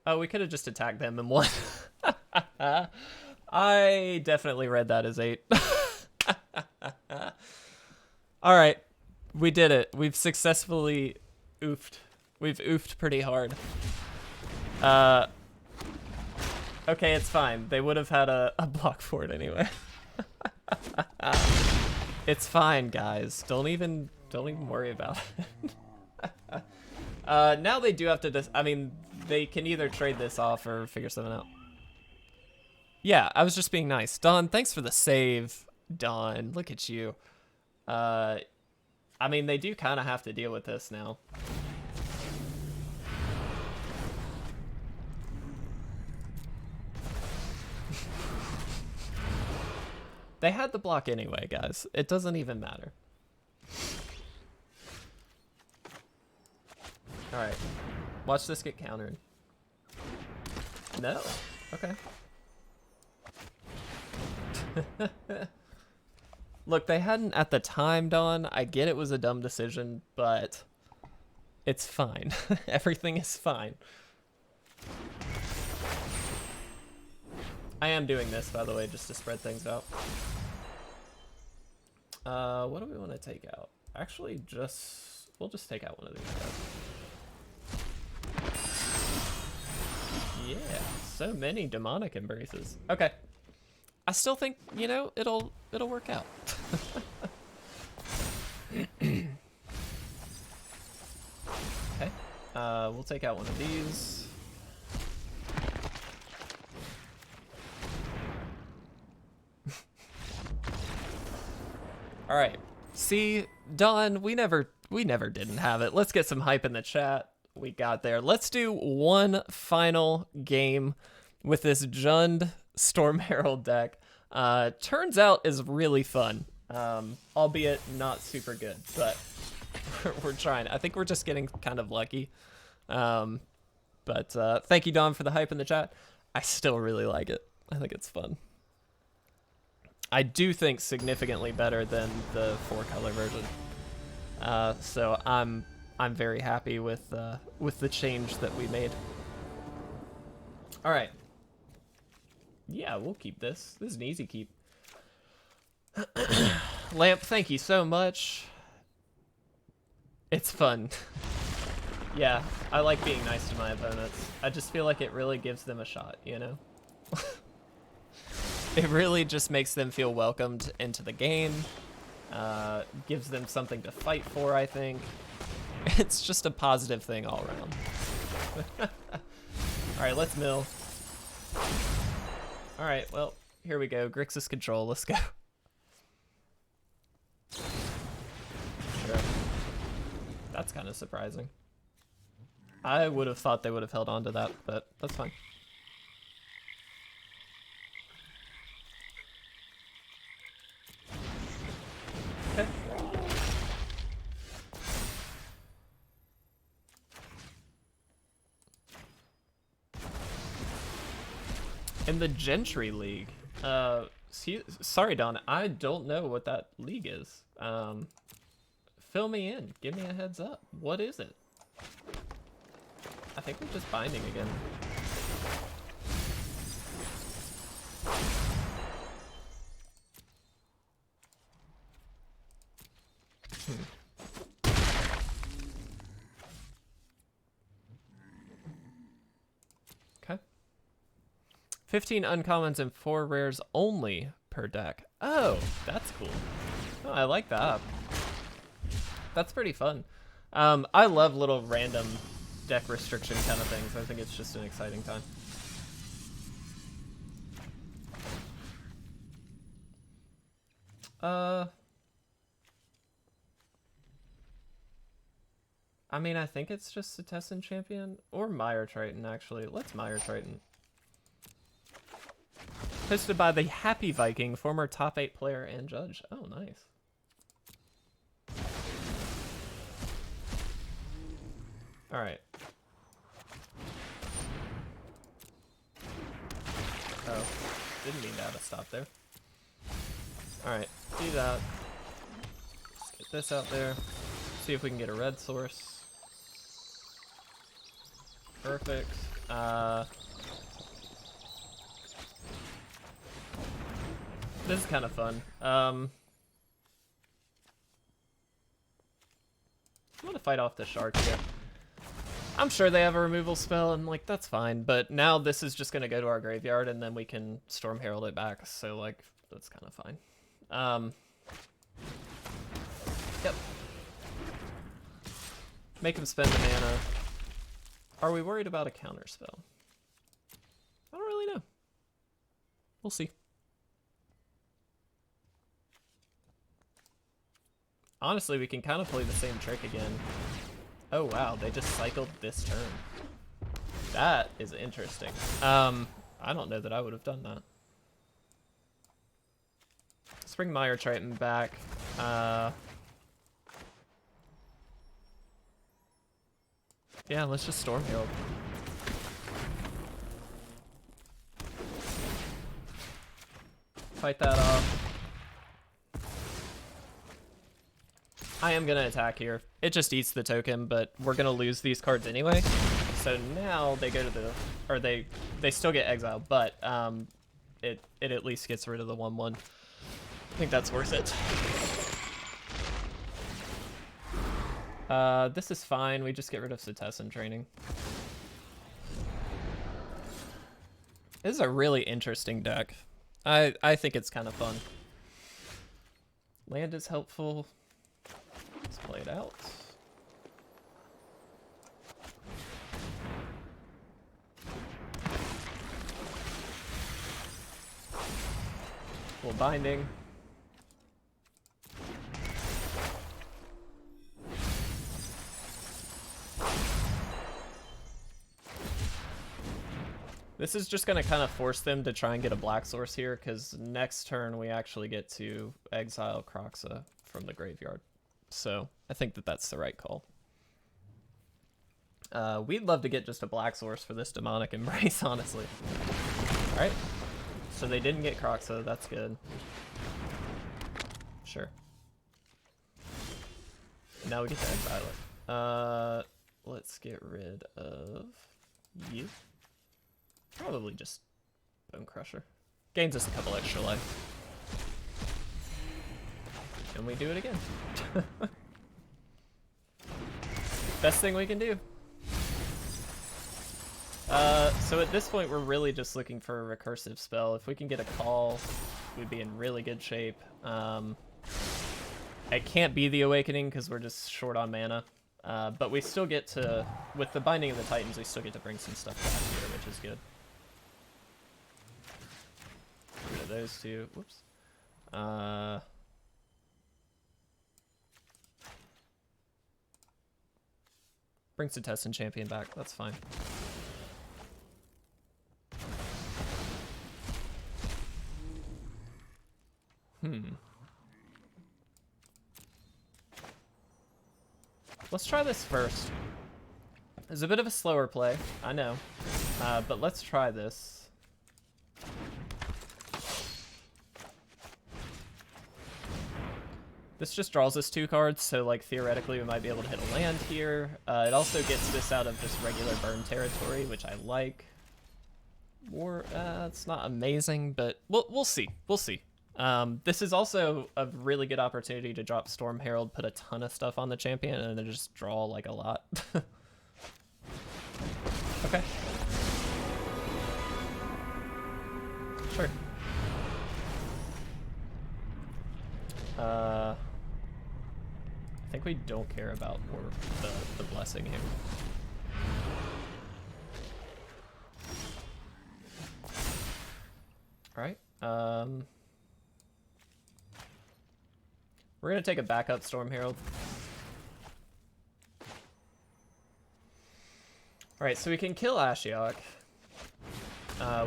Oh, we could have just attacked them and won. I definitely read that as 8. Alright. We did it. We've successfully oofed. We've oofed pretty hard. Okay, it's fine. They would have had a block for it anyway. It's fine, guys. Don't even worry about it. Now they do have to I mean, they can either trade this off or figure something out. Yeah, I was just being nice. Don, thanks for the save. Don, look at you. I mean, they do kind of have to deal with this now. They had the block anyway, guys. It doesn't even matter. Alright. Watch this get countered. No. Okay. Look, they hadn't at the time, Dawn. I get it was a dumb decision, but it's fine. Everything is fine. I am doing this, by the way, just to spread things out. What do we want to take out? Actually, we'll just take out one of these guys. Yeah, so many demonic embraces. Okay. I still think, you know, it'll work out. Okay. We'll take out one of these. All right. See, Don, we never didn't have it. Let's get some hype in the chat. We got there. Let's do one final game with this Jund Storm Herald deck. Turns out is really fun, albeit not super good, but we're trying. I think we're just getting kind of lucky. But thank you, Don, for the hype in the chat. I still really like it. I think it's fun. I do think significantly better than the 4-color version. So I'm very happy with the change that we made. All right. Yeah, we'll keep this. This is an easy keep. Lamp, thank you so much. It's fun. Yeah, I like being nice to my opponents. I just feel like it really gives them a shot, you know? It really just makes them feel welcomed into the game. Gives them something to fight for, I think. It's just a positive thing all around. Alright, let's mill. Alright, well, here we go. Grixis control, let's go. Sure. That's kind of surprising. I would have thought they would have held on to that, but that's fine. Okay. In the Gentry League, sorry, Don, I don't know what that league is. Fill me in. Give me a heads up. What is it? I think we're just binding again. Okay. 15 uncommons and 4 rares only per deck. Oh, that's cool. Oh, I like that. That's pretty fun. I love little random deck restriction kind of things. I think it's just an exciting time. I mean, I think it's just Setessan Champion or Mire Triton, actually. Let's Mire Triton. Hosted by the Happy Viking, former top 8 player and judge. Oh, nice. All right. Oh, didn't mean to have a stop there. All right, do that. Let's get this out there. See if we can get a red source. Perfect. This is kind of fun. I'm gonna fight off the shark here. I'm sure they have a removal spell, and like that's fine. But now this is just gonna go to our graveyard, and then we can Storm Herald it back. So like that's kind of fine. Yep. Make him spend the mana. Are we worried about a counter spell? I don't really know. We'll see. Honestly, we can kind of play the same trick again. Oh wow, they just cycled this turn. That is interesting. I don't know that I would have done that. Let's bring Mire Triton back. Yeah, let's just Storm Herald. Fight that off. I am gonna attack here. It just eats the token, but we're gonna lose these cards anyway. So now they go to the, or they still get exiled, but it at least gets rid of the 1/1. I think that's worth it. This is fine. We just get rid of Setessan Training. This is a really interesting deck. I think it's kind of fun. Land is helpful. Let's play it out. Full binding. This is just going to kind of force them to try and get a black source here, because next turn we actually get to exile Kroxa from the graveyard. So I think that that's the right call. We'd love to get just a black source for this Demonic Embrace, honestly. Alright, so they didn't get Kroxa, that's good. Sure. Now we get to exile it. Let's get rid of you. Probably just Bone Crusher. Gains us a couple extra life. And we do it again. Best thing we can do. So at this point, we're really just looking for a recursive spell. If we can get a call, we'd be in really good shape. It can't be the Awakening because we're just short on mana. But we still get to, with the Binding of the Titans, we still get to bring some stuff back here, which is good. Get rid of those two. Whoops. Bring Setessan Champion back. That's fine. Let's try this first. It's a bit of a slower play, I know, but let's try this. This just draws us 2 cards, so like theoretically we might be able to hit a land here. It also gets this out of just regular burn territory, which I like. It's not amazing, but we'll see. We'll see. This is also a really good opportunity to drop Storm Herald, put a ton of stuff on the champion, and then just draw like a lot. Okay. Sure. I think we don't care about the blessing here. All right. We're gonna take a backup Storm Herald. All right, so we can kill Ashiok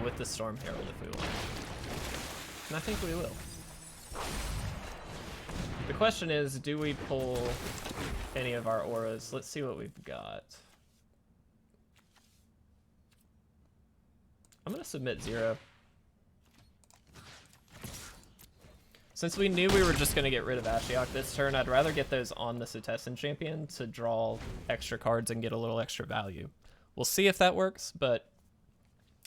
with the Storm Herald if we want, and I think we will. The question is, do we pull any of our auras? Let's see what we've got. I'm gonna submit 0. Since we knew we were just going to get rid of Ashiok this turn, I'd rather get those on the Setessan Champion to draw extra cards and get a little extra value. We'll see if that works, but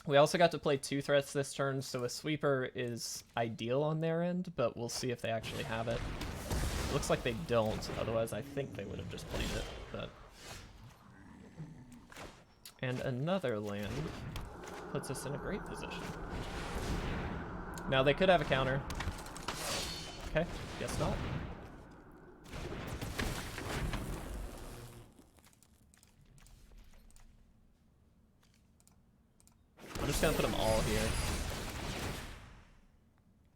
we also got to play 2 threats this turn, so a sweeper is ideal on their end, but we'll see if they actually have it. It looks like they don't, otherwise I think they would have just played it. But and another land puts us in a great position. Now they could have a counter. Okay, guess not. I'm just gonna put them all here.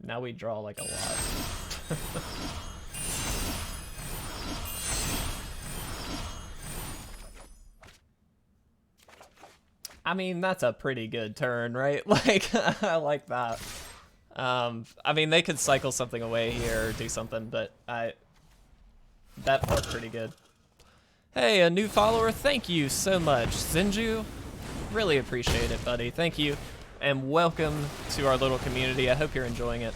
Now we draw like a lot. I mean, that's a pretty good turn, right? Like, I like that. I mean, they could cycle something away here or do something, but that felt pretty good. Hey, a new follower, thank you so much. Zinju, really appreciate it, buddy. Thank you, and welcome to our little community. I hope you're enjoying it.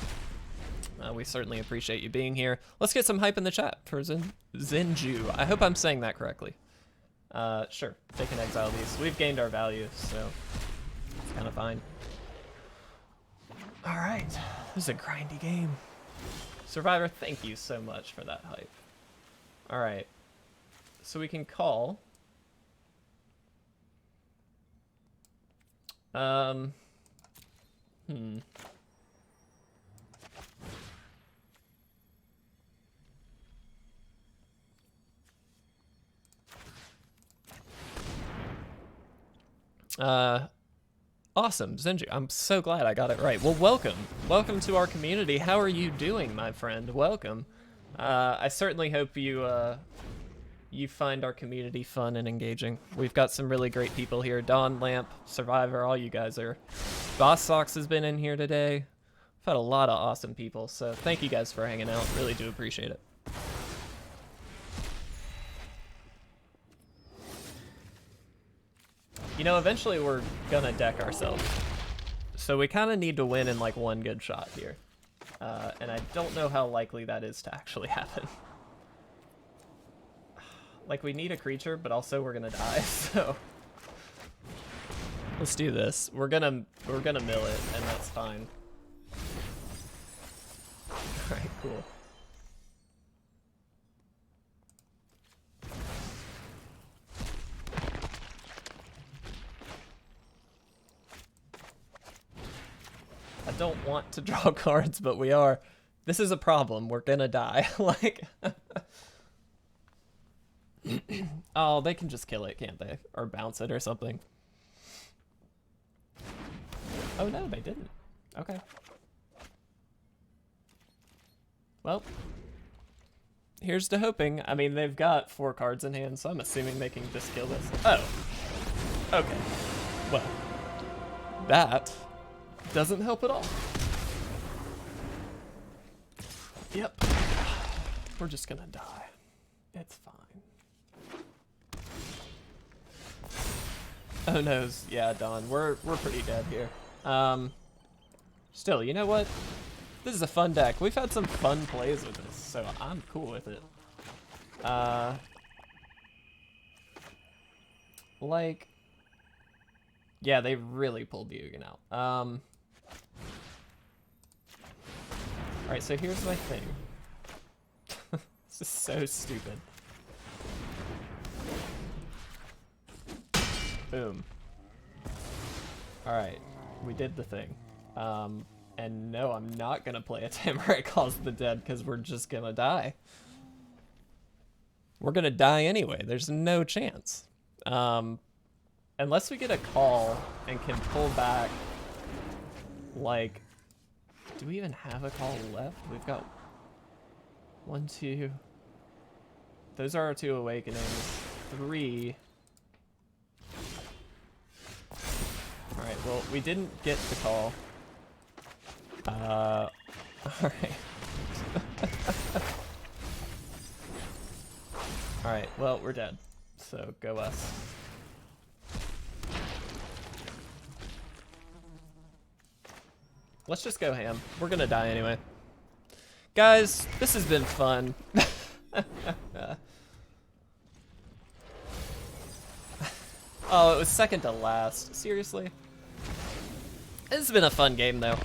We certainly appreciate you being here. Let's get some hype in the chat for Zinju. I hope I'm saying that correctly. Sure, they can exile these. We've gained our value, so it's kind of fine. All right, this is a grindy game. Survivor, thank you so much for that hype. All right, so we can call. Awesome, Zenji. I'm so glad I got it right. Well, welcome. Welcome to our community. How are you doing, my friend? Welcome. I certainly hope you you find our community fun and engaging. We've got some really great people here. Dawn, Lamp, Survivor, all you guys are. Boss Socks has been in here today. We've had a lot of awesome people, so thank you guys for hanging out. Really do appreciate it. You know, eventually we're gonna deck ourselves. So we kind of need to win in like one good shot here. And I don't know how likely that is to actually happen. Like, we need a creature, but also we're gonna die, so let's do this. We're gonna mill it, and that's fine. Alright, cool. I don't want to draw cards, but we are. This is a problem. We're gonna die. Like, oh, they can just kill it, can't they? Or bounce it or something. Oh no, they didn't. Okay. Well, here's to hoping. I mean, they've got 4 cards in hand, so I'm assuming they can just kill this. Oh. Okay. Well, that doesn't help at all. Yep. We're just gonna die. It's fine. Oh no, yeah, Dawn, we're pretty dead here. Still, you know what? This is a fun deck. We've had some fun plays with this, so I'm cool with it. Like, yeah, they really pulled the Ugin out. Alright, so here's my thing. This is so stupid. Boom. Alright, we did the thing. And no, I'm not gonna play a Tymaret Calls the Dead because we're just gonna die. We're gonna die anyway. There's no chance. Unless we get a call and can pull back, like, do we even have a call left? We've got 1, 2. Those are our 2 awakenings. 3. Alright, well, we didn't get the call. Alright. Alright, well, we're dead. So, go us. Let's just go ham. We're gonna die anyway. Guys, this has been fun. Oh, it was second to last. Seriously? This has been a fun game, though.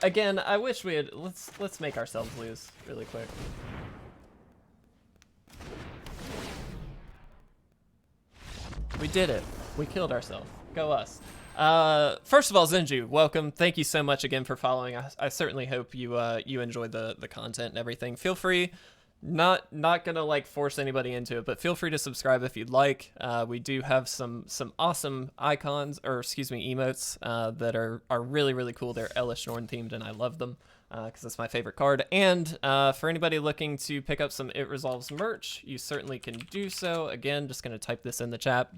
Again, I wish we had... Let's make ourselves lose really quick. We did it. We killed ourselves. Go us. First of all, Zenju, welcome. Thank you so much again for following. I certainly hope you you enjoyed the content and everything. Feel free, not gonna like force anybody into it, but feel free to subscribe if you'd like. We do have some awesome icons, or excuse me, emotes that are really, really cool. They're Elish Norn themed, and I love them because it's my favorite card. And for anybody looking to pick up some It Resolves merch, you certainly can do so. Again, just gonna type this in the chat.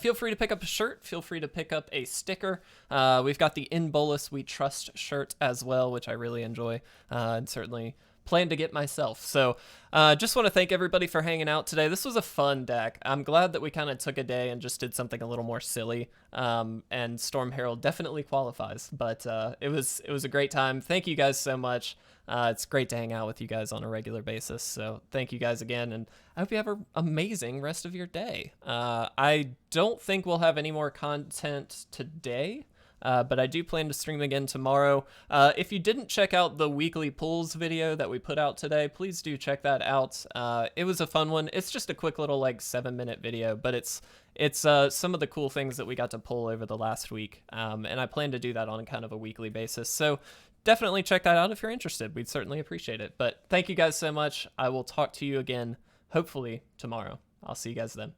Feel free to pick up a shirt. Feel free to pick up a sticker. We've got the In Bolus We Trust shirt as well, which I really enjoy, and certainly plan to get myself. So just want to thank everybody for hanging out today. This was a fun deck. I'm glad that we kind of took a day and just did something a little more silly. And Storm Herald definitely qualifies, but it was a great time. Thank you guys so much. It's great to hang out with you guys on a regular basis. So thank you guys again, and I hope you have an amazing rest of your day. I don't think we'll have any more content today, but I do plan to stream again tomorrow. If you didn't check out the weekly pulls video that we put out today, please do check that out. It was a fun one. It's just a quick little like 7-minute video, but it's some of the cool things that we got to pull over the last week, and I plan to do that on kind of a weekly basis. So definitely check that out if you're interested. We'd certainly appreciate it. But thank you guys so much. I will talk to you again, hopefully tomorrow. I'll see you guys then.